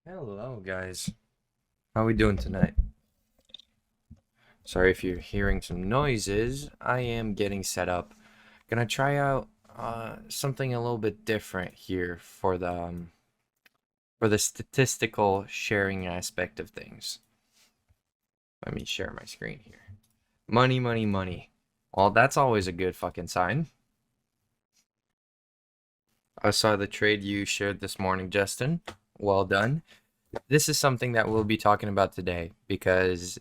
Hello, guys. How we doing tonight? Sorry if you're hearing some noises. I am getting set up. Gonna try out something a little bit different here for the statistical sharing aspect of things. Let me share my screen here. Money, money, money. Well, that's always a good fucking sign. I saw the trade you shared this morning, Justin. Well done. This is something that we'll be talking about today because,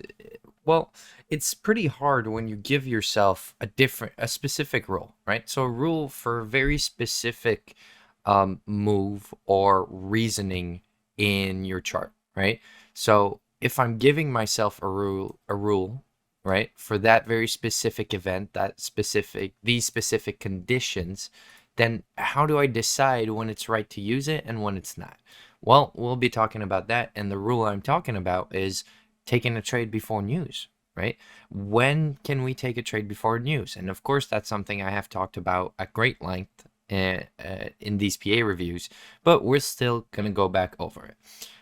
well, it's pretty hard when you give yourself a specific rule, right? So a rule for a very specific move or reasoning in your chart, right? So if I'm giving myself a rule, right, for that very specific event, these specific conditions, then how do I decide when it's right to use it and when it's not? Well, we'll be talking about that, and the rule I'm talking about is taking a trade before news, right? When can we take a trade before news? And of course, that's something I have talked about at great length in these PA reviews, but we're still going to go back over it.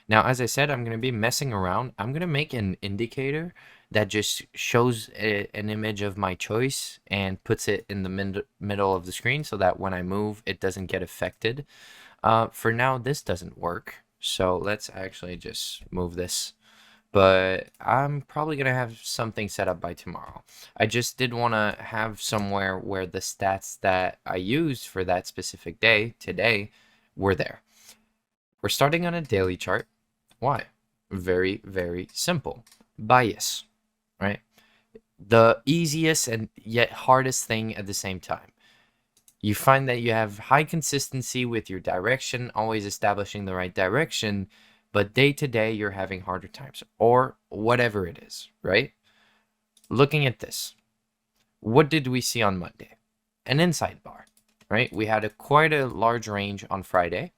Now, as I said, I'm going to be messing around. I'm going to make an indicator that just shows an image of my choice and puts it in the middle of the screen so that when I move, it doesn't get affected. For now, this doesn't work. So let's actually just move this. But I'm probably going to have something set up by tomorrow. I just did want to have somewhere where the stats that I used for that specific day, today, were there. We're starting on a daily chart. Why? Very, very simple. Bias, right? The easiest and yet hardest thing at the same time. You find that you have high consistency with your direction, always establishing the right direction, but day to day you're having harder times, or whatever it is, right? Looking at this, what did we see on Monday? An inside bar, right? We had quite a large range on Friday,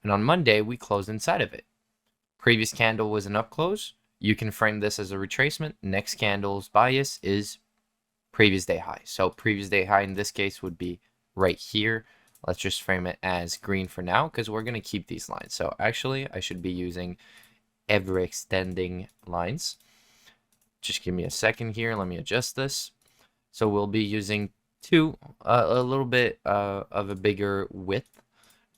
and on Monday we closed inside of it. Previous candle was an up close. You can frame this as a retracement. Next candle's bias is previous day high. So previous day high in this case would be right here. Let's just frame it as green for now because we're going to keep these lines. So actually, I should be using ever extending lines. Just give me a second here. Let me adjust this. So we'll be using a little bit of a bigger width,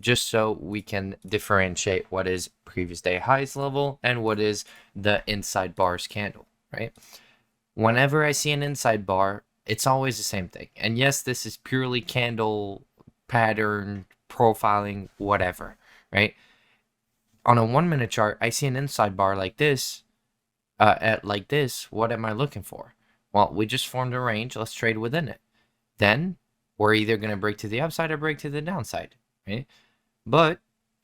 just so we can differentiate what is previous day highs level and what is the inside bars candle, right? Whenever I see an inside bar, it's always the same thing. And yes, this is purely candle pattern profiling, whatever, right? On a 1 minute chart, I see an inside bar like this, what am I looking for? Well, we just formed a range. Let's trade within it. Then we're either going to break to the upside or break to the downside, right? But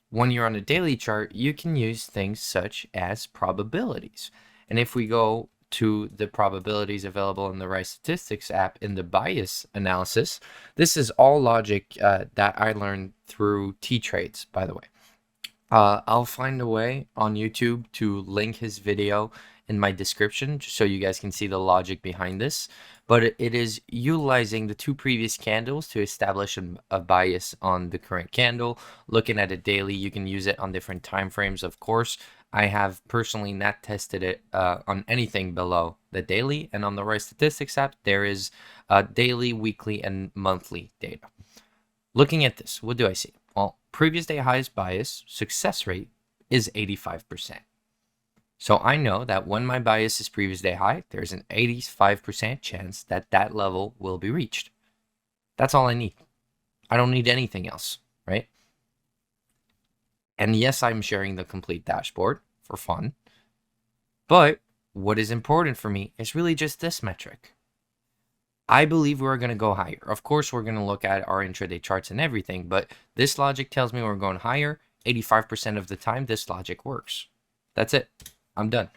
when you're on a daily chart, you can use things such as probabilities. And if we go to the probabilities available in the Rice Statistics app in the bias analysis, this is all logic that I learned through T-Trades, by the way. I'll find a way on YouTube to link his video in my description just so you guys can see the logic behind this. But it is utilizing the two previous candles to establish a bias on the current candle. Looking at it daily, you can use it on different time frames, of course. I have personally not tested it on anything below the daily. And on the Rice Statistics app, there is daily, weekly, and monthly data. Looking at this, what do I see? Well, previous day highs bias success rate is 85%. So I know that when my bias is previous day high, there's an 85% chance that that level will be reached. That's all I need. I don't need anything else, right? And yes, I'm sharing the complete dashboard for fun. But what is important for me is really just this metric. I believe we're going to go higher. Of course, we're going to look at our intraday charts and everything, but this logic tells me we're going higher. 85% of the time, this logic works. That's it. I'm done.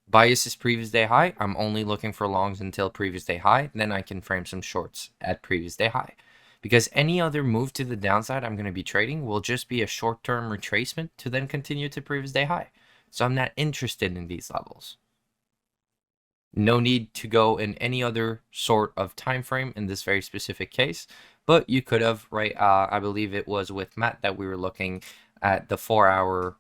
Bias is previous day high. I'm only looking for longs until previous day high. Then I can frame some shorts at previous day high. Because any other move to the downside I'm going to be trading will just be a short-term retracement to then continue to previous day high. So I'm not interested in these levels. No need to go in any other sort of time frame in this very specific case, but you could have, right? I believe it was with Matt that we were looking at the 4 hour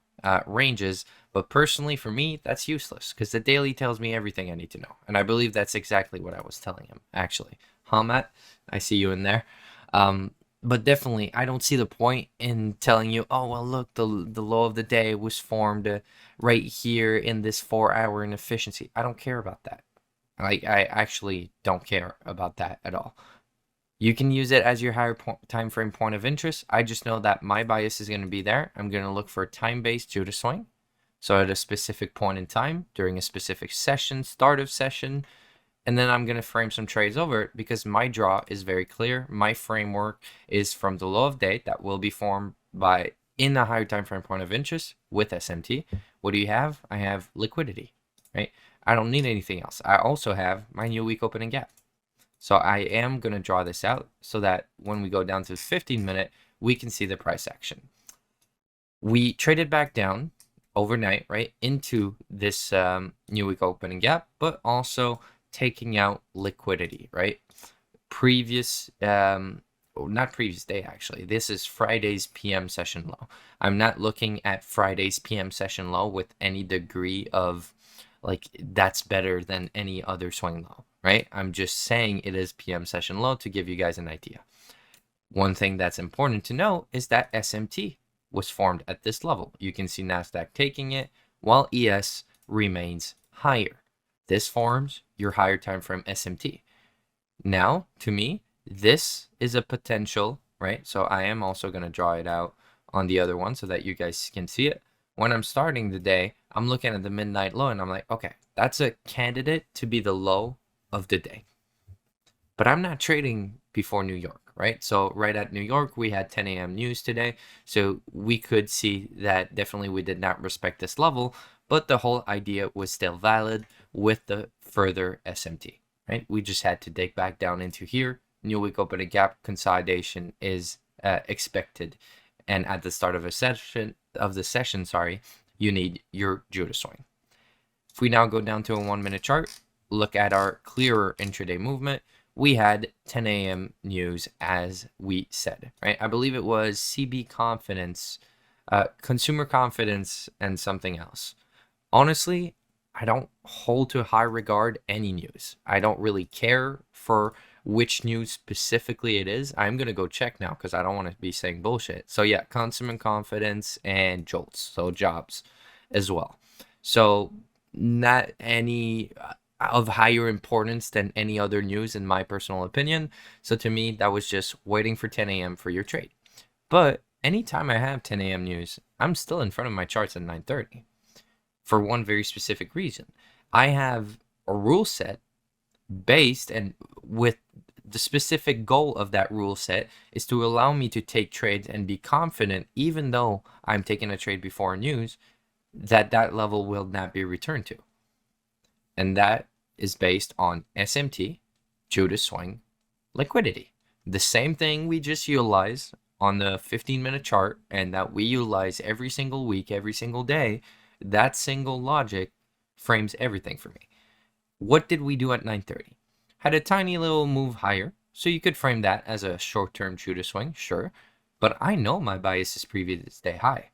ranges. But personally, for me, that's useless because the daily tells me everything I need to know. And I believe that's exactly what I was telling him, actually. Huh, Matt? I see you in there. Um, but definitely, I don't see the point in telling you, oh, well, look, the low of the day was formed right here in this 4 hour inefficiency. I don't care about that. I actually don't care about that at all. You can use it as your higher time frame point of interest. I just know that my bias is going to be there. I'm going to look for a time-based Judas swing. So at a specific point in time, during a specific session, start of session, and then I'm going to frame some trades over it because my draw is very clear. My framework is from the low of day that will be formed by in the higher time frame point of interest with SMT. What do you have? I have liquidity, right? I don't need anything else. I also have my new week opening gap. So I am going to draw this out so that when we go down to the 15-minute, we can see the price action. We traded back down overnight, right, into this new week opening gap, but also taking out liquidity, right? Not previous day, actually. This is Friday's PM session low. I'm not looking at Friday's PM session low with any degree of like that's better than any other swing low, right? I'm just saying it is PM session low to give you guys an idea. One thing that's important to know is that SMT was formed at this level. You can see NASDAQ taking it while ES remains higher. This forms your higher time frame SMT. Now, to me, this is a potential, right? So I am also going to draw it out on the other one so that you guys can see it. When I'm starting the day, I'm looking at the midnight low and I'm like, okay, that's a candidate to be the low of the day. But I'm not trading before New York, right? So right at New York, we had 10 a.m. news today. So we could see that definitely we did not respect this level, but the whole idea was still valid with the further SMT, right? We just had to dig back down into here. New week opening gap consolidation is expected. And at the start of a session, you need your Judas swing. If we now go down to a 1-minute chart, look at our clearer intraday movement, we had 10 a.m. news as we said, right? I believe it was CB confidence, consumer confidence, and something else. Honestly, I don't hold to high regard any news. I don't really care for which news specifically it is. I'm going to go check now because I don't want to be saying bullshit. So yeah, consumer confidence and jolts, so jobs as well. So not any of higher importance than any other news in my personal opinion. So to me, that was just waiting for 10 a.m. for your trade. But anytime I have 10 a.m. news, I'm still in front of my charts at 9:30 for one very specific reason. I have a rule set based and with the specific goal of that rule set is to allow me to take trades and be confident, even though I'm taking a trade before news, that that level will not be returned to. And that is based on SMT, Judas swing, liquidity. The same thing we just utilize on the 15-minute chart and that we utilize every single week, every single day, that single logic frames everything for me. What did we do at 9:30? Had a tiny little move higher, so you could frame that as a short-term Judas swing, sure. But I know my bias is previous day high.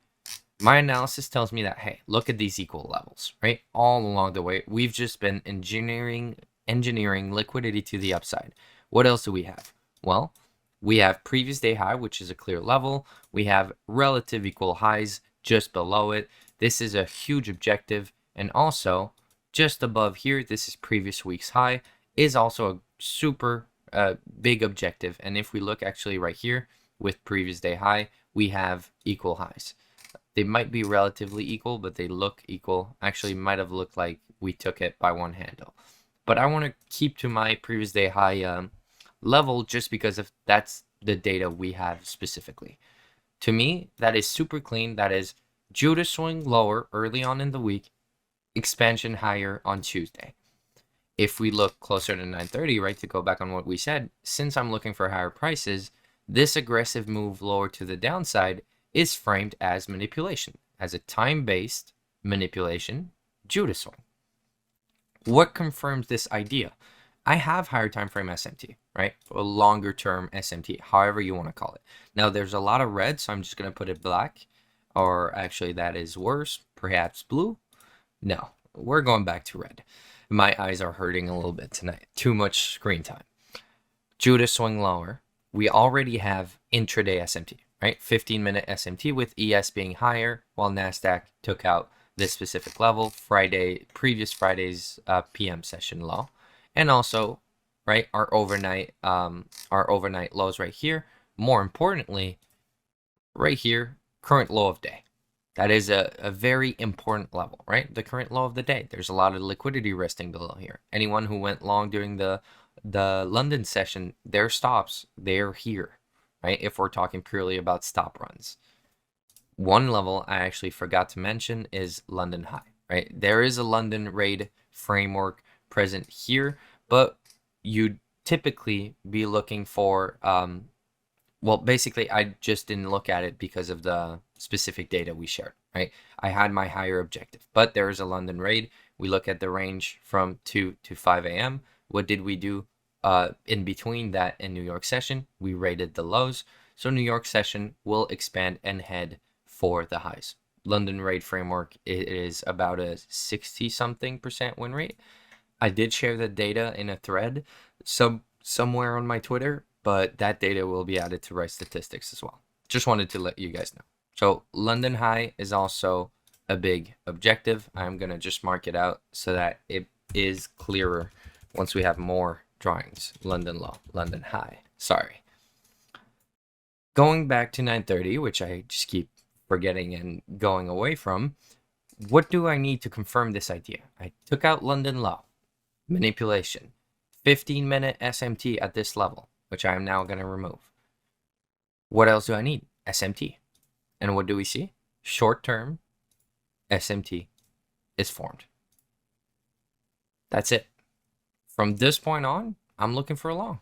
My analysis tells me that, hey, look at these equal levels, right? All along the way, we've just been engineering liquidity to the upside. What else do we have? Well, we have previous day high, which is a clear level. We have relative equal highs just below it. This is a huge objective. And also, just above here, this is previous week's high, is also a super big objective. And if we look actually right here with previous day high, we have equal highs. They might be relatively equal, but they look equal. Actually, might have looked like we took it by one handle. But I want to keep to my previous day high level just because of that's the data we have specifically. To me, that is super clean. That is Judas swing lower early on in the week, expansion higher on Tuesday. If we look closer to 9:30, right, to go back on what we said, since I'm looking for higher prices, this aggressive move lower to the downside is framed as manipulation, as a time-based manipulation Judas swing. What confirms this idea? I have higher time frame SMT, right? A longer term SMT, however you want to call it. Now there's a lot of red, so I'm just going to put it black. or actually that is worse, perhaps blue. No, we're going back to red. My eyes are hurting a little bit tonight. Too much screen time. Judah swing lower. We already have intraday SMT, right? 15-minute SMT with ES being higher, while NASDAQ took out this specific level, previous Friday's PM session low. And also, right, our overnight lows right here. More importantly, right here, current low of day. That is a very important level, right? The current low of the day. There's a lot of liquidity resting below here. Anyone who went long during the London session, their stops, they're here, right? If we're talking purely about stop runs. One level I actually forgot to mention is London high, right? There is a London raid framework present here, but you'd typically be looking for, well, basically, I just didn't look at it because of the specific data we shared, right? I had my higher objective, but there is a London raid. We look at the range from 2 to 5 a.m. What did we do in between that and New York session? We rated the lows. So New York session will expand and head for the highs. London raid framework, it is about a 60-something% win rate. I did share the data in a thread somewhere on my Twitter, but that data will be added to Rice Statistics as well. Just wanted to let you guys know. So London high is also a big objective. I'm going to just mark it out so that it is clearer once we have more drawings. London low, London high. Sorry. Going back to 930, which I just keep forgetting and going away from, what do I need to confirm this idea? I took out London low, manipulation, 15-minute SMT at this level, which I am now going to remove. What else do I need? SMT. And what do we see? Short-term SMT is formed. That's it. From this point on, I'm looking for a long.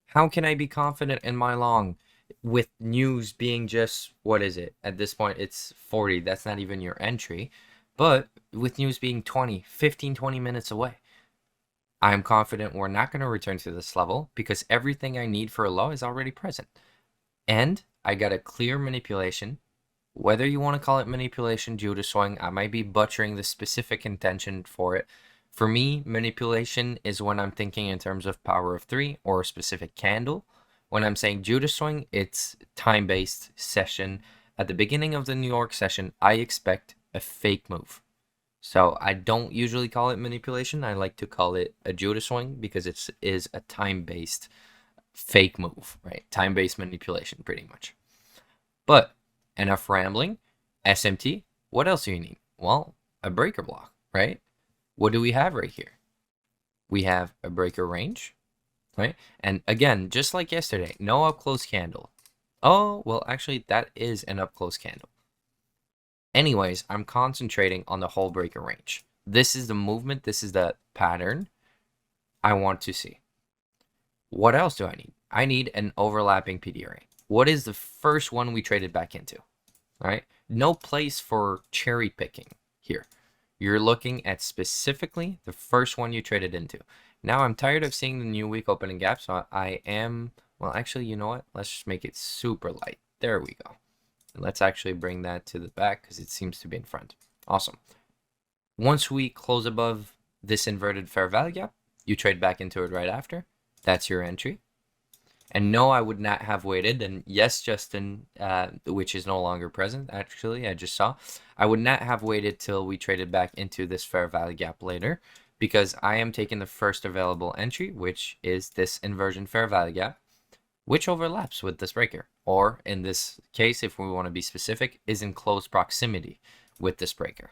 How can I be confident in my long with news being just, what is it? At this point, it's 40. That's not even your entry. But with news being 15, 20 minutes away, I'm confident we're not going to return to this level because everything I need for a low is already present. And I got a clear manipulation. Whether you want to call it manipulation, Judah swing, I might be butchering the specific intention for it. For me, manipulation is when I'm thinking in terms of power of 3 or a specific candle. When I'm saying Judah swing, it's time-based session. At the beginning of the New York session, I expect a fake move. So I don't usually call it manipulation. I like to call it a Judah swing because it is a time-based fake move, right? Time-based manipulation, pretty much. But enough rambling. SMT, what else do you need? Well, a breaker block, right? What do we have right here? We have a breaker range, right? And again, just like yesterday, no up-close candle. Oh, well, actually, that is an up-close candle. Anyways, I'm concentrating on the whole breaker range. This is the movement. This is the pattern I want to see. What else do I need? I need an overlapping PDRA. What is the first one we traded back into? All right. No place for cherry picking here. You're looking at specifically the first one you traded into. Now I'm tired of seeing the new week opening gap, so I am, well, actually, you know what? Let's just make it super light. There we go. And let's actually bring that to the back because it seems to be in front. Awesome. Once we close above this inverted fair value gap, you trade back into it right after. That's your entry. And no, I would not have waited. And yes, Justin, which is no longer present, actually, I just saw. I would not have waited till we traded back into this fair value gap later because I am taking the first available entry, which is this inversion fair value gap, which overlaps with this breaker. Or in this case, if we want to be specific, is in close proximity with this breaker.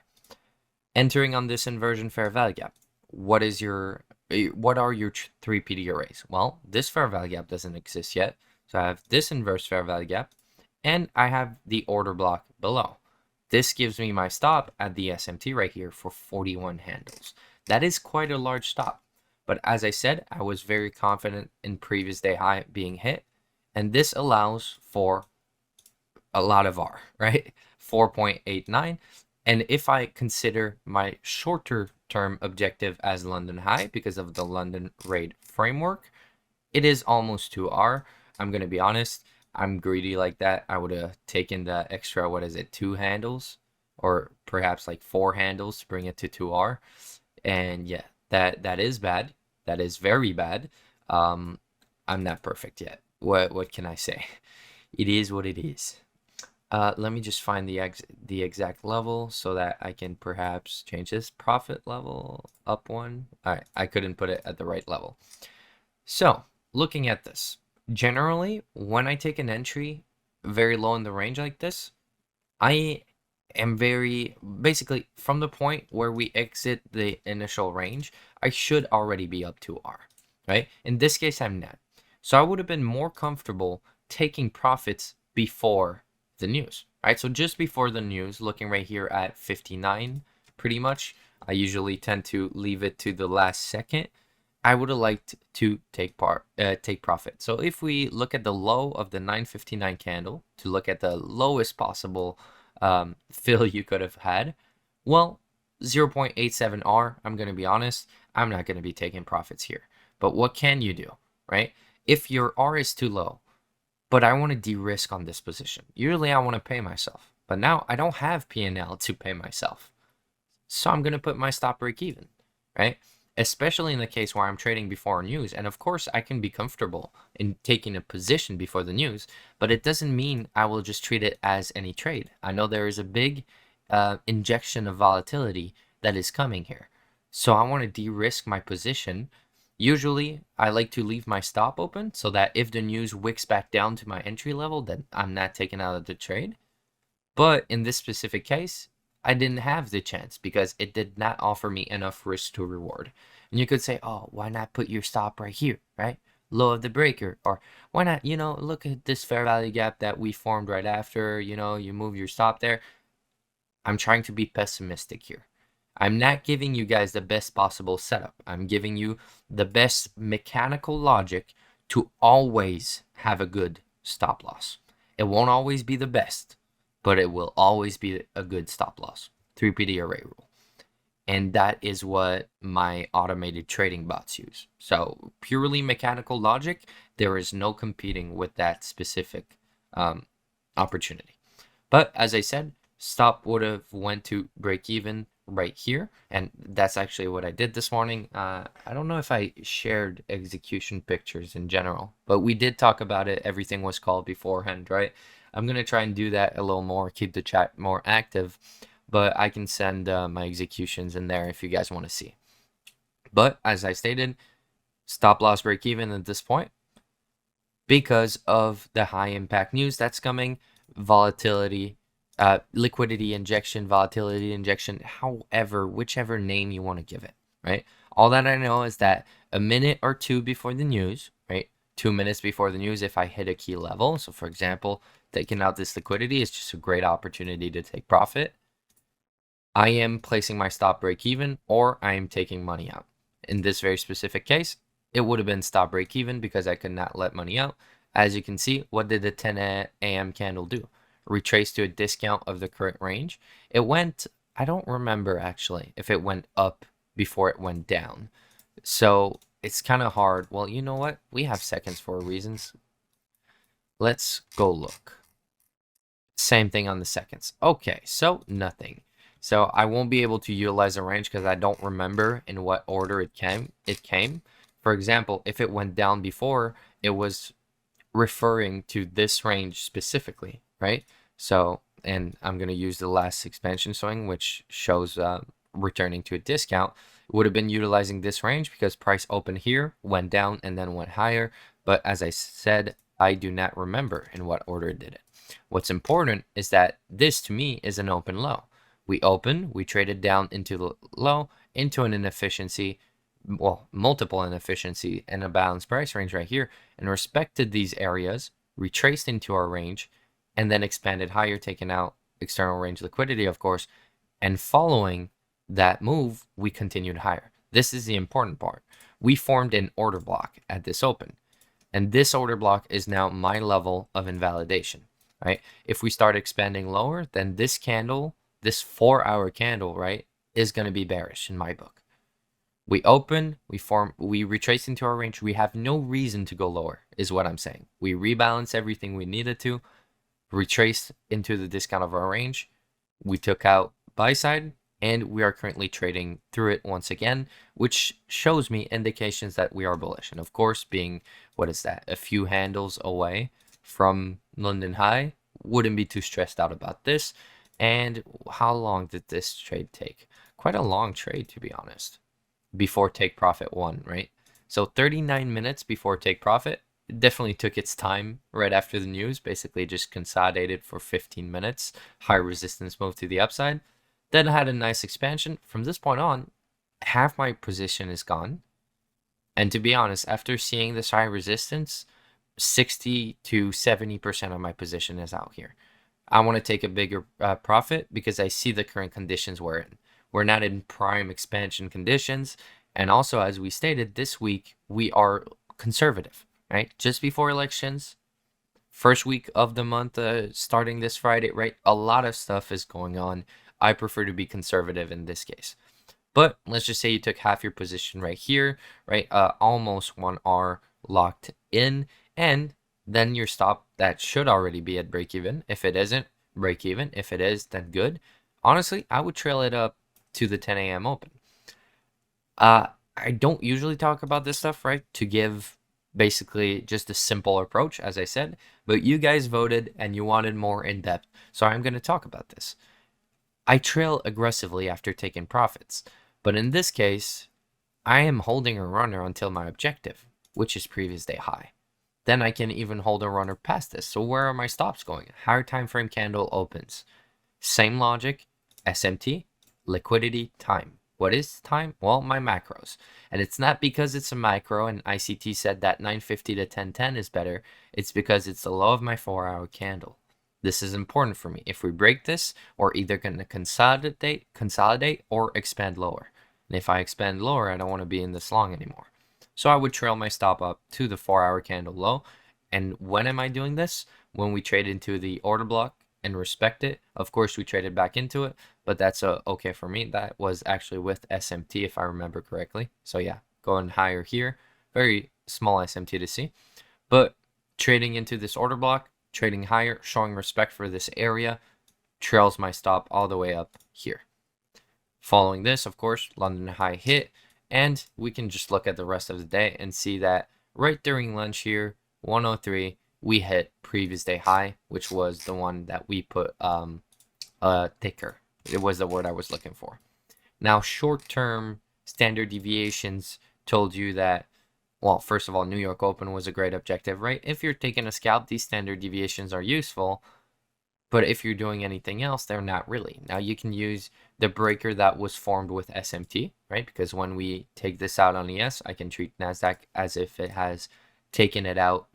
Entering on this inversion fair value gap, what are your 3 PDRAs? Well, this fair value gap doesn't exist yet. So I have this inverse fair value gap, and I have the order block below. This gives me my stop at the SMT right here for 41 handles. That is quite a large stop. But as I said, I was very confident in previous day high being hit. And this allows for a lot of R, right? 4.89. And if I consider my shorter term objective as London high because of the London raid framework, it is almost 2R. I'm going to be honest. I'm greedy like that, I would have taken the extra, what is it, 2 handles, or perhaps like 4 handles to bring it to 2R. And yeah, that is bad. That is very bad. Um, I'm not perfect yet. What can I say? It is what it is. Let me just find the exact level so that I can perhaps change this profit level up one. All right, I couldn't put it at the right level. So, looking at this, generally, when I take an entry very low in the range like this, I am very basically from the point where we exit the initial range, I should already be up to R, right? In this case, I'm not. So I would have been more comfortable taking profits before the news, right? So just before the news, looking right here at 59, pretty much. I usually tend to leave it to the last second. I would have liked to take profit. So if we look at the low of the 959 candle to look at the lowest possible fill you could have had, well, 0.87R, I'm going to be honest, I'm not going to be taking profits here. But what can you do, right? If your R is too low, but I want to de-risk on this position. Usually I want to pay myself, but now I don't have P&L to pay myself. So I'm going to put my stop break even, right? Especially in the case where I'm trading before news. And of course, I can be comfortable in taking a position before the news, but it doesn't mean I will just treat it as any trade. I know there is a big injection of volatility that is coming here. So I want to de-risk my position. Usually, I like to leave my stop open so that if the news wicks back down to my entry level, then I'm not taken out of the trade. But in this specific case, I didn't have the chance because it did not offer me enough risk to reward. And you could say, oh, why not put your stop right here, right? Low of the breaker. Or why not, look at this fair value gap that we formed right after, you move your stop there. I'm trying to be pessimistic here. I'm not giving you guys the best possible setup. I'm giving you the best mechanical logic to always have a good stop loss. It won't always be the best, but it will always be a good stop loss. 3PD array rule. And that is what my automated trading bots use. So purely mechanical logic, there is no competing with that specific opportunity. But as I said, stop would have went to break even right here, and that's actually what I did this morning. I don't know if I shared execution pictures in general, but we did talk about it. Everything was called beforehand, right? I'm gonna try and do that a little more, keep the chat more active, but I can send my executions in there if you guys want to see. But as I stated, stop loss break even at this point because of the high impact news that's coming, volatility, liquidity injection, volatility injection, however, whichever name you want to give it, right? All that I know is that a minute or two before the news, right? 2 minutes before the news, if I hit a key level. So for example, taking out this liquidity is just a great opportunity to take profit. I am placing my stop break even, or I am taking money out. In this very specific case, it would have been stop break even because I could not let money out. As you can see, what did the 10 a.m. candle do? Retrace to a discount of the current range. It went, I don't remember actually if it went up before it went down. So it's kind of hard. Well, you know what? We have seconds for reasons. Let's go look. Same thing on the seconds. Okay, so nothing. So I won't be able to utilize a range because I don't remember in what order it came. For example, if it went down before, it was referring to this range specifically, right? So, and I'm going to use the last expansion swing, which shows returning to a discount. It would have been utilizing this range because price opened here, went down, and then went higher. But as I said, I do not remember in what order it did it. What's important is that this to me is an open low. We opened, we traded down into the low, into an inefficiency, well, multiple inefficiency and a balanced price range right here, and respected these areas, retraced into our range, and then expanded higher, taking out external range liquidity, of course, and following that move, we continued higher. This is the important part. We formed an order block at this open, and this order block is now my level of invalidation, right? If we start expanding lower, then this candle, this 4-hour candle, right, is going to be bearish in my book. We open, we retrace into our range. We have no reason to go lower, is what I'm saying. We rebalance everything we needed to, retrace into the discount of our range. We took out buy side, and we are currently trading through it once again, which shows me indications that we are bullish. And of course, being, what is that, a few handles away from London High, wouldn't be too stressed out about this. And how long did this trade take? Quite a long trade, to be honest, before take profit one, right? So 39 minutes before take profit. It definitely took its time right after the news, basically just consolidated for 15 minutes, high resistance move to the upside, then had a nice expansion. From this point on, half my position is gone. And to be honest, after seeing this high resistance, 60 to 70% of my position is out here. I want to take a bigger profit because I see the current conditions we're in. We're not in prime expansion conditions. And also, as we stated, this week we are conservative, right? Just before elections, first week of the month, starting this Friday, right? A lot of stuff is going on. I prefer to be conservative in this case. But let's just say you took half your position right here, right? Almost 1R locked in. And then your stop, that should already be at break even. If it isn't, break even. If it is, then good. Honestly, I would trail it up to the 10 a.m. open. I don't usually talk about this stuff, right? To give basically just a simple approach, as I said, but you guys voted and you wanted more in depth. So I'm going to talk about this. I trail aggressively after taking profits, but in this case, I am holding a runner until my objective, which is previous day high. Then I can even hold a runner past this. So where are my stops going? Higher time frame candle opens. Same logic, SMT, liquidity, time. What is time? Well, my macros. And it's not because it's a macro and ICT said that 950 to 1010 is better. It's because it's the low of my 4-hour candle. This is important for me. If we break this, we're either going to consolidate or expand lower. And if I expand lower, I don't want to be in this long anymore. So I would trail my stop up to the 4-hour candle low. And when am I doing this? When we trade into the order block and respect it. Of course, we traded back into it, but that's okay for me. That was actually with SMT, if I remember correctly. So yeah, going higher here. Very small SMT to see. But trading into this order block, trading higher, showing respect for this area, trails my stop all the way up here. Following this, of course, London High hit, and we can just look at the rest of the day and see that right during lunch here, 103, we hit previous day high, which was the one that we put thicker. It was the word I was looking for. Now, short-term standard deviations told you that, well, first of all, New York Open was a great objective, right? If you're taking a scalp, these standard deviations are useful, but if you're doing anything else, they're not really. Now, you can use the breaker that was formed with SMT, right? Because when we take this out on ES, I can treat NASDAQ as if it has taken it out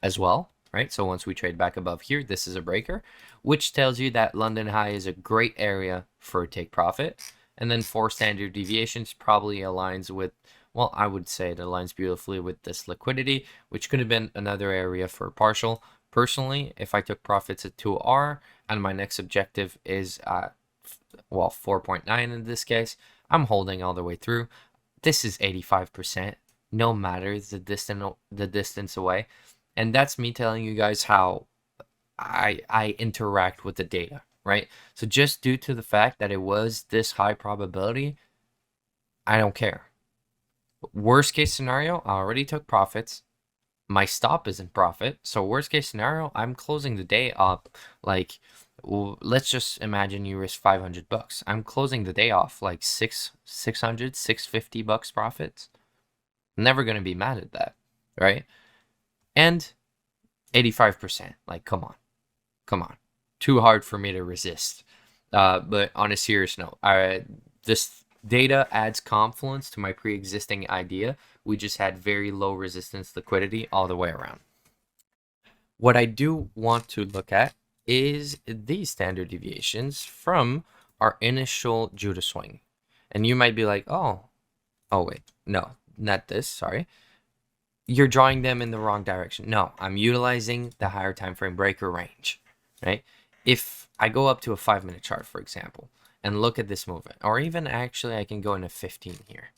as well, right? So once we trade back above here, this is a breaker, which tells you that London High is a great area for a take profit. And then 4 standard deviations probably aligns with, well, I would say it aligns beautifully with this liquidity, which could have been another area for partial. Personally, if I took profits at 2R and my next objective is, well, 4.9 in this case, I'm holding all the way through. This is 85%, no matter the distance away. And that's me telling you guys how I interact with the data, right? So just due to the fact that it was this high probability, I don't care. Worst case scenario, I already took profits. My stop is in profit. So worst case scenario, I'm closing the day up like, let's just imagine you risk 500 bucks. I'm closing the day off like 650 bucks profits. Never going to be mad at that, right? And 85%, like, come on. Too hard for me to resist. But on a serious note, this data adds confluence to my pre-existing idea. We just had very low resistance liquidity all the way around. What I do want to look at is these standard deviations from our initial Judah swing. And you might be like, oh wait, no, not this, sorry. You're drawing them in the wrong direction. No, I'm utilizing the higher time frame breaker range, right? If I go up to a 5-minute chart, for example, and look at this movement, or even actually I can go into 15 here.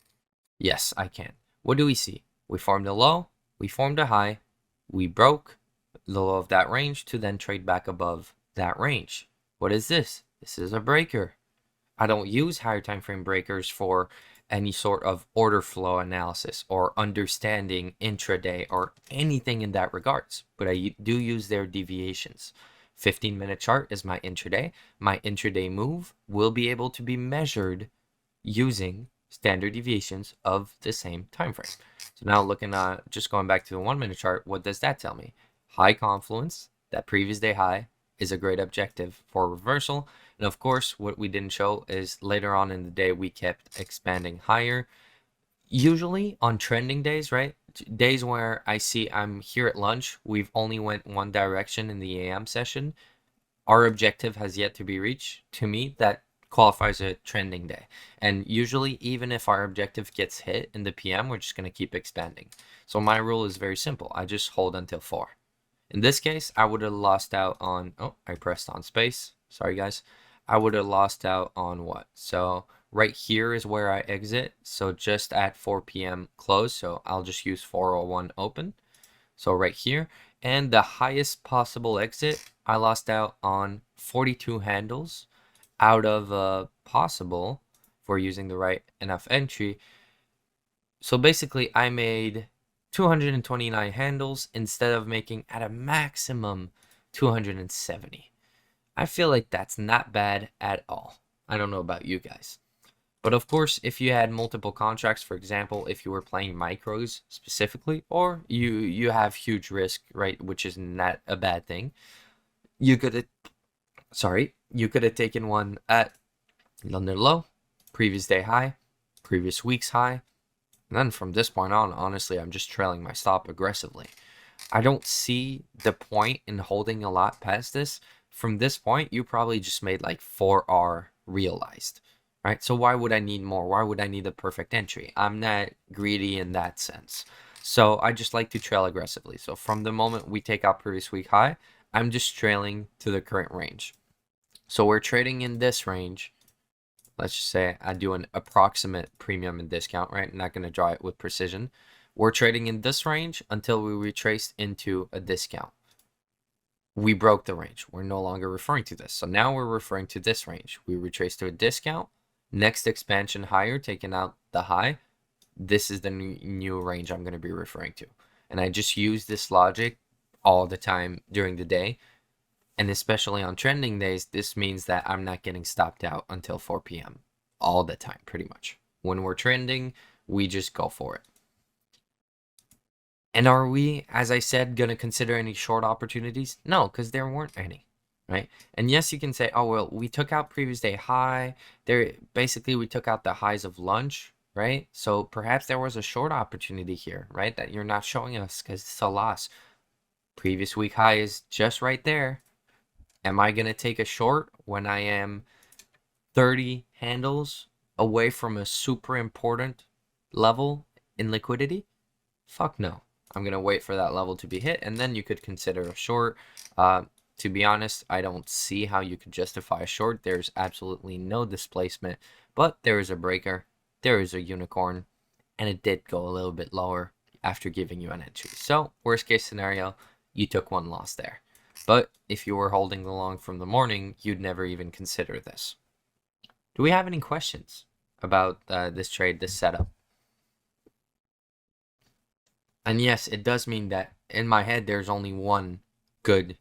Yes, I can. What do we see? We formed a low, we formed a high, we broke the low of that range to then trade back above that range. What is this? This is a breaker. I don't use higher time frame breakers for any sort of order flow analysis or understanding intraday or anything in that regards, but I do use their deviations. 15-minute chart is my intraday. My intraday move will be able to be measured using standard deviations of the same time frame. So now looking at just going back to the 1-minute chart, what does that tell me? High confluence, that previous day high, is a great objective for reversal. And of course, what we didn't show is later on in the day, we kept expanding higher. Usually on trending days, right? Days where I see I'm here at lunch, we've only went one direction in the AM session. Our objective has yet to be reached. To me, that qualifies a trending day. And usually, even if our objective gets hit in the PM, we're just going to keep expanding. So my rule is very simple. I just hold until 4. In this case, I would have lost out on, oh, I pressed on space. Sorry, guys. I would have lost out on what? So right here is where I exit. So just at 4 p.m. close. So I'll just use 401 open. So right here. And the highest possible exit, I lost out on 42 handles out of possible for using the right enough entry. So basically, I made 229 handles instead of making at a maximum 270. I feel like that's not bad at all. I don't know about you guys. But of course, if you had multiple contracts, for example, if you were playing micros specifically, or you have huge risk, right, which is not a bad thing, you could have taken one at London low, previous day high, previous week's high, and then from this point on, honestly, I'm just trailing my stop aggressively. I don't see the point in holding a lot past this. From this point, you probably just made like 4R realized, right? So why would I need more? Why would I need a perfect entry? I'm not greedy in that sense. So I just like to trail aggressively. So from the moment we take out previous week high, I'm just trailing to the current range. So we're trading in this range. Let's just say I do an approximate premium and discount, right? I'm not going to draw it with precision. We're trading in this range until we retraced into a discount. We broke the range. We're no longer referring to this. So now we're referring to this range. We retraced to a discount. Next expansion higher, taking out the high. This is the new range I'm going to be referring to. And I just use this logic all the time during the day. And especially on trending days, this means that I'm not getting stopped out until 4 p.m. all the time, pretty much. When we're trending, we just go for it. And are we, as I said, going to consider any short opportunities? No, because there weren't any, right? And yes, you can say, oh, well, we took out previous day high. Basically, we took out the highs of lunch, right? So perhaps there was a short opportunity here, right? That you're not showing us because it's a loss. Previous week high is just right there. Am I going to take a short when I am 30 handles away from a super important level in liquidity? Fuck no. I'm going to wait for that level to be hit, and then you could consider a short. To be honest, I don't see how you could justify a short. There's absolutely no displacement, but there is a breaker, there is a unicorn, and it did go a little bit lower after giving you an entry. So, worst case scenario, you took one loss there. But if you were holding the long from the morning, you'd never even consider this. Do we have any questions about this trade, this setup? And yes, it does mean that in my head, there's only one good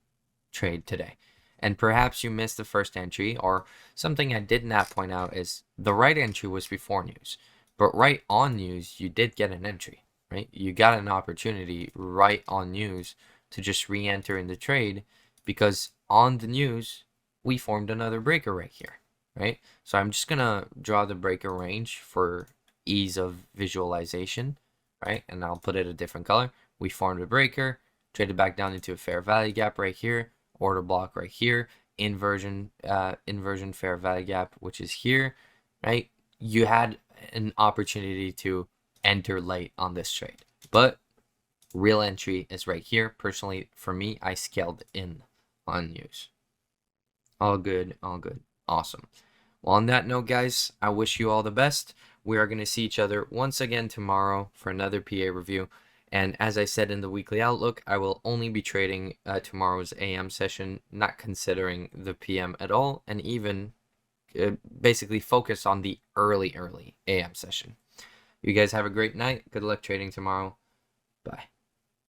trade today. And perhaps you missed the first entry, or something I did not point out is the right entry was before news. But right on news, you did get an entry, right? You got an opportunity right on news to just re-enter in the trade, because on the news, we formed another breaker right here, right? So I'm just going to draw the breaker range for ease of visualization, right? And I'll put it a different color. We formed a breaker, traded back down into a fair value gap right here, order block right here, inversion fair value gap, which is here, right? You had an opportunity to enter late on this trade, but real entry is right here. Personally, for me, I scaled in on news. All good, all good. Awesome. Well, on that note, guys, I wish you all the best. We are going to see each other once again tomorrow for another PA review. And as I said in the weekly outlook, I will only be trading tomorrow's AM session, not considering the PM at all, and even basically focus on the early AM session. You guys have a great night. Good luck trading tomorrow. Bye.